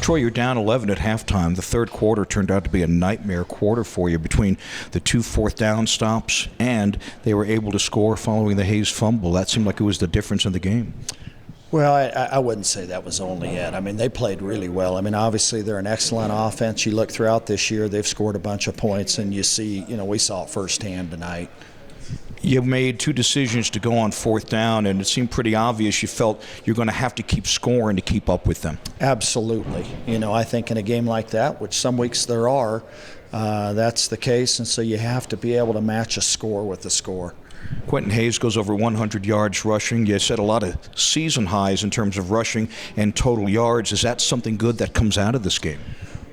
Troy, you're down 11 at halftime. The third quarter turned out to be a nightmare quarter for you between the 2 fourth-down stops and they were able to score following the Hayes fumble. That seemed like it was the difference in the game. Well, I wouldn't say that was only it. I mean, they played really well. I mean, obviously they're an excellent offense. You look throughout this year, they've scored a bunch of points, and you see, we saw it firsthand tonight. You made 2 decisions to go on fourth down, and it seemed pretty obvious you felt you're going to have to keep scoring to keep up with them. Absolutely. I think in a game like that, which some weeks there are, that's the case, and so you have to be able to match a score with the score. Quentin Hayes goes over 100 yards rushing. You set a lot of season highs in terms of rushing and total yards. Is that something good that comes out of this game?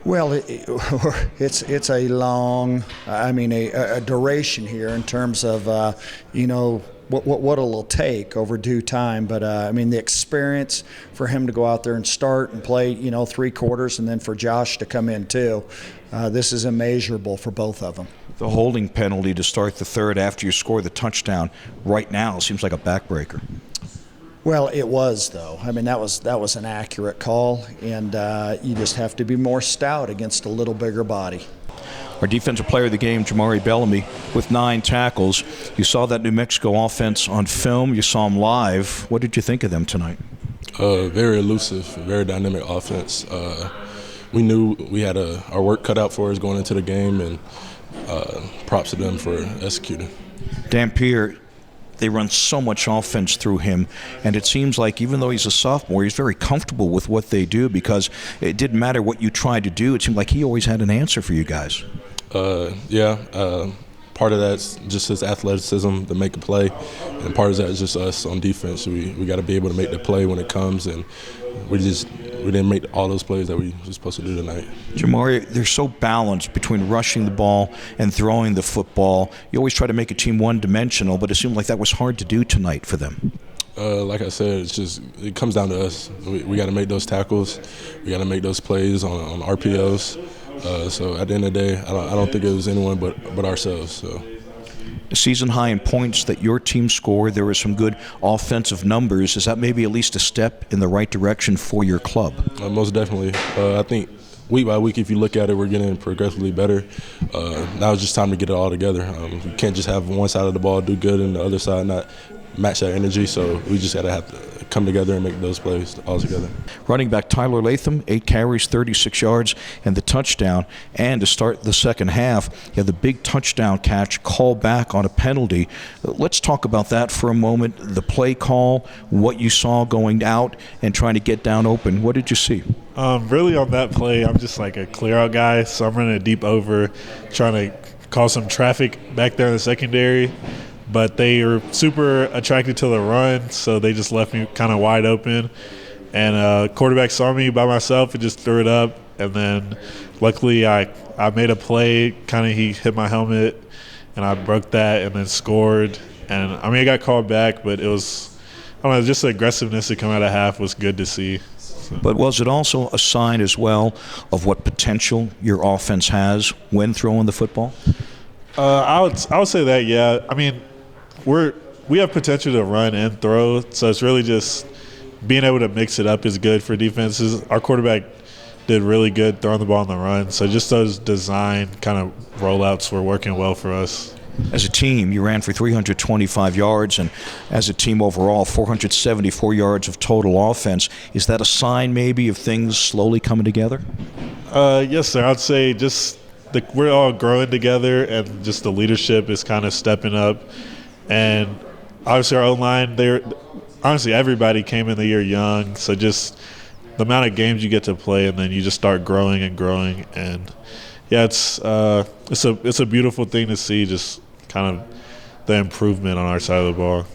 Well, it's a long, a duration here in terms of, what it'll take over due time. But, the experience for him to go out there and start and play, 3 quarters, and then for Josh to come in too, this is immeasurable for both of them. The holding penalty to start the third after you score the touchdown right now seems like a backbreaker. Well, it was, though. That was an accurate call, and you just have to be more stout against a little bigger body. Our defensive player of the game, Jamari Bellamy, with 9 tackles. You saw that New Mexico offense on film. You saw them live. What did you think of them tonight? Very elusive, very dynamic offense. We knew we had our work cut out for us going into the game, and props to them for executing. Dampier, they run so much offense through him, and it seems like even though he's a sophomore, he's very comfortable with what they do because it didn't matter what you tried to do. It seemed like he always had an answer for you guys. Part of that's just his athleticism to make a play, and part of that is just us on defense. We got to be able to make the play when it comes, and we didn't make all those plays that we were supposed to do tonight. Jamari, they're so balanced between rushing the ball and throwing the football. You always try to make a team one-dimensional, but it seemed like that was hard to do tonight for them. Like I said, it comes down to us. We got to make those tackles. We got to make those plays on RPOs. So at the end of the day, I don't think it was anyone but ourselves. So. A season high in points that your team scored. There were some good offensive numbers. Is that maybe at least a step in the right direction for your club? Most definitely. I think week by week, if you look at it, we're getting progressively better. Now it's just time to get it all together. You can't just have one side of the ball do good and the other side not match that energy. So we just got to have to come together and make those plays all together. Running back Tyler Latham, 8 carries, 36 yards, and the touchdown. And to start the second half, you had the big touchdown catch, call back on a penalty. Let's talk about that for a moment. The play call, what you saw going out and trying to get down open. What did you see? Really on that play, I'm just like a clear-out guy, so I'm running a deep over, trying to cause some traffic back there in the secondary. But they were super attracted to the run, so they just left me kind of wide open. And quarterback saw me by myself and just threw it up. And then luckily I made a play, kind of he hit my helmet, and I broke that and then scored. And, it got called back, but it was, just the aggressiveness to come out of half was good to see. So. But was it also a sign as well of what potential your offense has when throwing the football? I would say that, yeah. We have potential to run and throw, so it's really just being able to mix it up is good for defenses. Our quarterback did really good throwing the ball on the run, so just those design kind of rollouts were working well for us. As a team, you ran for 325 yards, and as a team overall, 474 yards of total offense. Is that a sign maybe of things slowly coming together? Yes, sir. I'd say we're all growing together, and just the leadership is kind of stepping up. And obviously our O-line, honestly everybody came in the year young, so just the amount of games you get to play, and then you just start growing and growing. And yeah, it's a beautiful thing to see, just kind of the improvement on our side of the ball.